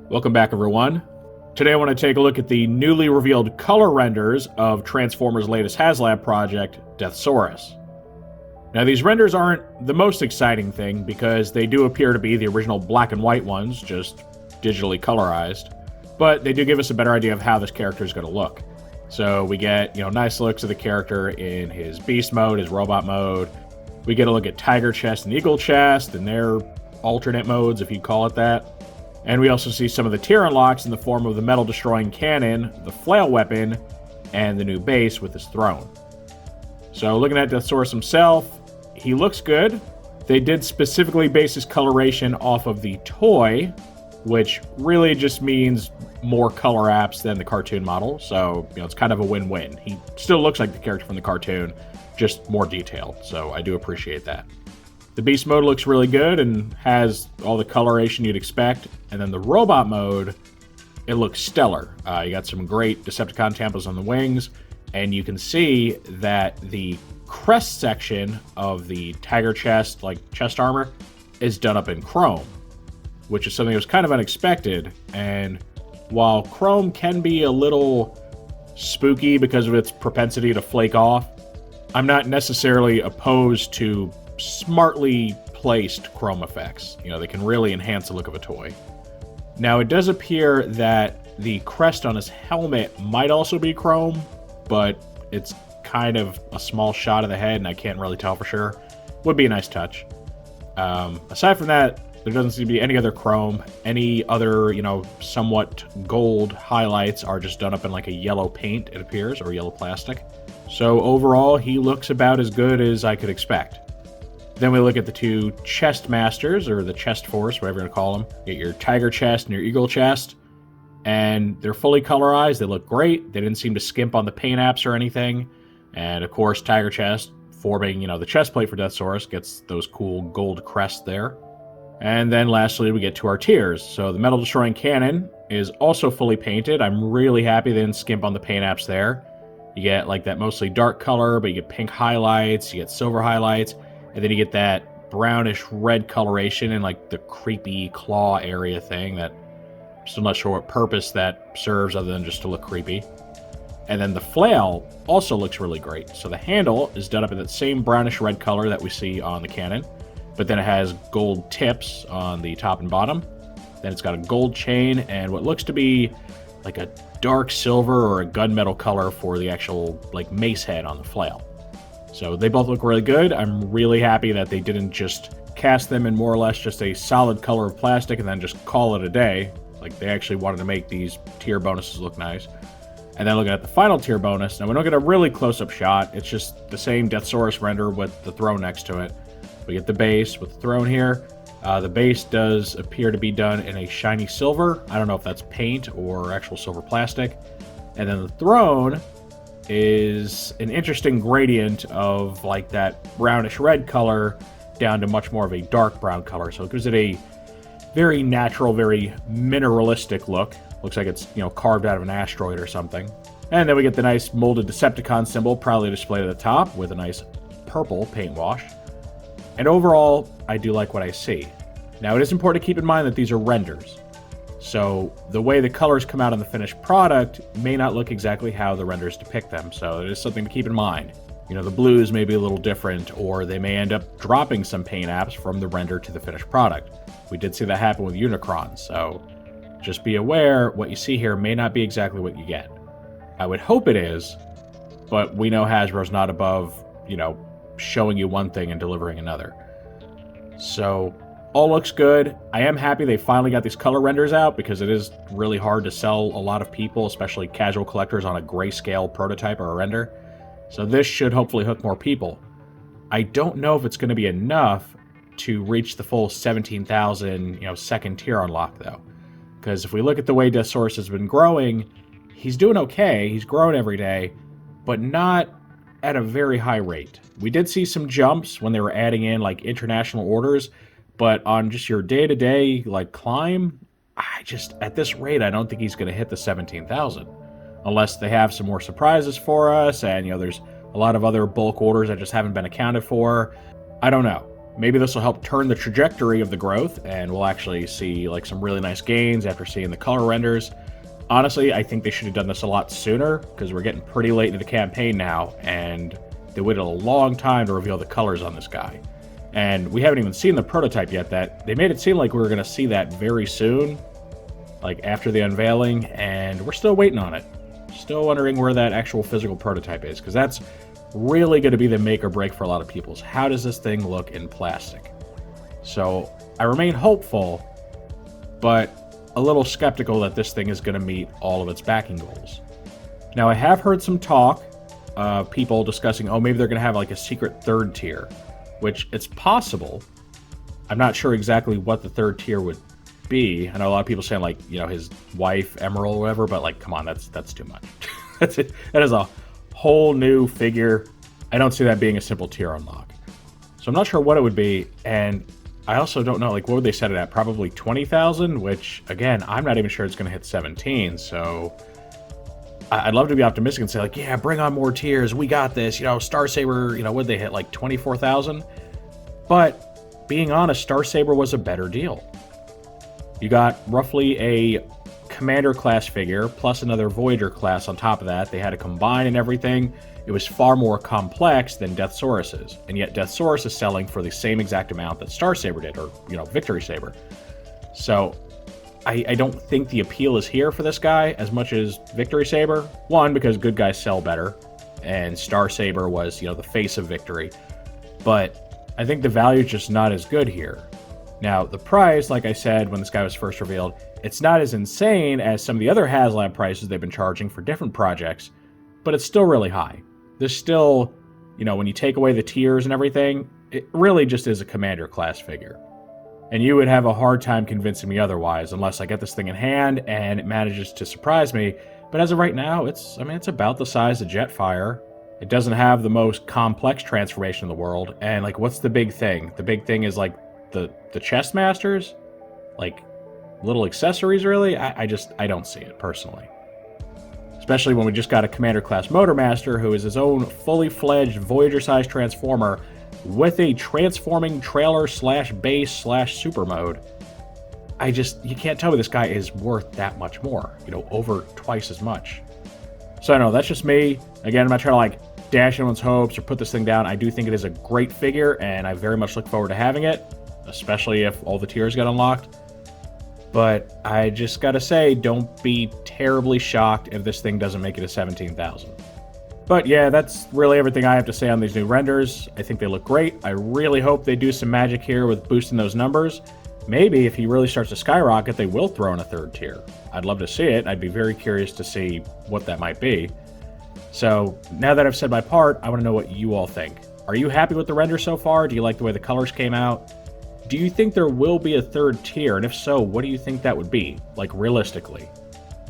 Welcome back, everyone. Today I want to take a look at the newly revealed color renders of Transformers' latest HasLab project, Deathsaurus. Now, these renders aren't the most exciting thing because they do appear to be the original black and white ones, just digitally colorized, but they do give us a better idea of how this character is going to look. So we get, nice looks of the character in his beast mode, his robot mode. We get a look at Tigerchest and Eaglechest and their alternate modes, if you'd call it that. And we also see some of the tier unlocks in the form of the metal-destroying cannon, the flail weapon, and the new base with his throne. So looking at Deathsaurus himself, he looks good. They did specifically base his coloration off of the toy, which really just means more color apps than the cartoon model. So, it's kind of a win-win. He still looks like the character from the cartoon, just more detailed. So I do appreciate that. The beast mode looks really good and has all the coloration you'd expect. And then the robot mode, it looks stellar. You got some great Decepticon tampos on the wings, and you can see that the crest section of the Tigerchest, chest armor, is done up in chrome, which is something that was kind of unexpected. And while chrome can be a little spooky because of its propensity to flake off, I'm not necessarily opposed to smartly placed chrome effects. They can really enhance the look of a toy. Now, it does appear that the crest on his helmet might also be chrome, but it's kind of a small shot of the head, and I can't really tell for sure. Would be a nice touch. Aside from that, there doesn't seem to be any other chrome. Any other, somewhat gold highlights are just done up in a yellow paint, it appears, or yellow plastic. So overall, he looks about as good as I could expect. Then we look at the two chest masters, or the chest force, whatever you want to call them. You get your Tigerchest and your Eaglechest, and they're fully colorized. They look great. They didn't seem to skimp on the paint apps or anything. And of course, Tigerchest, forming, the chest plate for Deathsaurus, gets those cool gold crests there. And then lastly, we get to our tiers. So the metal destroying cannon is also fully painted. I'm really happy they didn't skimp on the paint apps there. You get that mostly dark color, but you get pink highlights, you get silver highlights, and then you get that brownish red coloration in the creepy claw area thing that I'm still not sure what purpose that serves other than just to look creepy. And then the flail also looks really great. So the handle is done up in that same brownish red color that we see on the cannon, but then it has gold tips on the top and bottom. Then it's got a gold chain and what looks to be a dark silver or a gunmetal color for the actual mace head on the flail. So they both look really good. I'm really happy that they didn't just cast them in more or less just a solid color of plastic and then just call it a day. They actually wanted to make these tier bonuses look nice. And then looking at the final tier bonus, now we don't get a really close-up shot. It's just the same Deathsaurus render with the throne next to it. We get the base with the throne here. The base does appear to be done in a shiny silver. I don't know if that's paint or actual silver plastic. And then the throne is an interesting gradient of that brownish red color down to much more of a dark brown color. So it gives it a very natural, very mineralistic look. Looks like it's, carved out of an asteroid or something. And then we get the nice molded Decepticon symbol proudly displayed at the top with a nice purple paint wash. And overall, I do like what I see. Now, it is important to keep in mind that these are renders. So the way the colors come out on the finished product may not look exactly how the renders depict them. So it is something to keep in mind. The blues may be a little different, or they may end up dropping some paint apps from the render to the finished product. We did see that happen with Unicron, so just be aware what you see here may not be exactly what you get. I would hope it is, but we know Hasbro's not above, showing you one thing and delivering another. So all looks good. I am happy they finally got these color renders out because it is really hard to sell a lot of people, especially casual collectors, on a grayscale prototype or a render. So this should hopefully hook more people. I don't know if it's going to be enough to reach the full 17,000, second tier unlock though. Because if we look at the way Deathsaurus has been growing, he's doing okay. He's growing every day, but not at a very high rate. We did see some jumps when they were adding in international orders, but on just your day-to-day climb, at this rate, I don't think he's going to hit the 17,000. Unless they have some more surprises for us, and there's a lot of other bulk orders that just haven't been accounted for. I don't know. Maybe this will help turn the trajectory of the growth, and we'll actually see like some really nice gains after seeing the color renders. Honestly, I think they should have done this a lot sooner, because we're getting pretty late into the campaign now, and they waited a long time to reveal the colors on this guy. And we haven't even seen the prototype yet. That they made it seem like we were going to see that very soon, like after the unveiling, and we're still waiting on it. Still wondering where that actual physical prototype is, because that's really going to be the make or break for a lot of people. Is how does this thing look in plastic? So I remain hopeful, but a little skeptical that this thing is going to meet all of its backing goals. Now, I have heard some talk of people discussing, oh, maybe they're going to have like a secret third tier, which it's possible. I'm not sure exactly what the third tier would be. I know a lot of people saying like, you know, his wife, Emerald or whatever, but like, come on, that's too much. That's it. That is a whole new figure. I don't see that being a simple tier unlock. So I'm not sure what it would be, and I also don't know, like, what would they set it at? Probably 20,000, which, again, I'm not even sure it's going to hit 17, so I'd love to be optimistic and say, like, yeah, bring on more tiers, we got this, you know, Star Saber, you know, what'd they hit, like 24,000? But, being honest, Star Saber was a better deal. You got roughly a Commander class figure, plus another Voyager class on top of that. They had to combine and everything. It was far more complex than Deathsaurus is, and yet Deathsaurus is selling for the same exact amount that Star Saber did, or, you know, Victory Saber. So, I don't think the appeal is here for this guy as much as Victory Saber. One, because good guys sell better, and Star Saber was, you know, the face of Victory. But I think the value is just not as good here. Now, the price, like I said when this guy was first revealed, it's not as insane as some of the other HasLab prices they've been charging for different projects, but it's still really high. There's still, you know, when you take away the tiers and everything, it really just is a Commander class figure. And you would have a hard time convincing me otherwise, unless I get this thing in hand and it manages to surprise me. But as of right now, it's about the size of Jetfire. It doesn't have the most complex transformation in the world. And, like, what's the big thing? The big thing is, like, the chest masters? Like, little accessories, really? I don't see it, personally. Especially when we just got a Commander-class Motormaster who is his own fully-fledged Voyager-sized Transformer with a transforming trailer/base/super mode. You can't tell me this guy is worth that much more. You know, over twice as much. So I know, that's just me. Again, I'm not trying to, like, dash anyone's hopes or put this thing down. I do think it is a great figure, and I very much look forward to having it, especially if all the tiers get unlocked. But I just gotta say, don't be terribly shocked if this thing doesn't make it to 17,000. But yeah, that's really everything I have to say on these new renders. I think they look great. I really hope they do some magic here with boosting those numbers. Maybe if he really starts to skyrocket, they will throw in a third tier. I'd love to see it. I'd be very curious to see what that might be. So now that I've said my part, I want to know what you all think. Are you happy with the render so far? Do you like the way the colors came out? Do you think there will be a third tier? And if so, what do you think that would be? Like, realistically.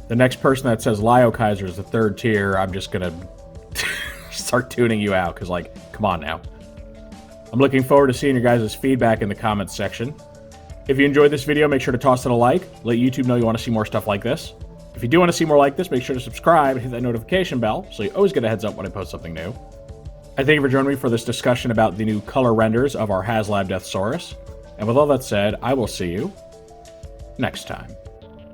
The next person that says Lio Kaiser is the third tier, I'm just gonna start tuning you out, because, like, come on now. I'm looking forward to seeing your guys' feedback in the comments section. If you enjoyed this video, make sure to toss it a like. Let YouTube know you want to see more stuff like this. If you do want to see more like this, make sure to subscribe and hit that notification bell so you always get a heads up when I post something new. I thank you for joining me for this discussion about the new color renders of our HasLab Deathsaurus. And with all that said, I will see you next time.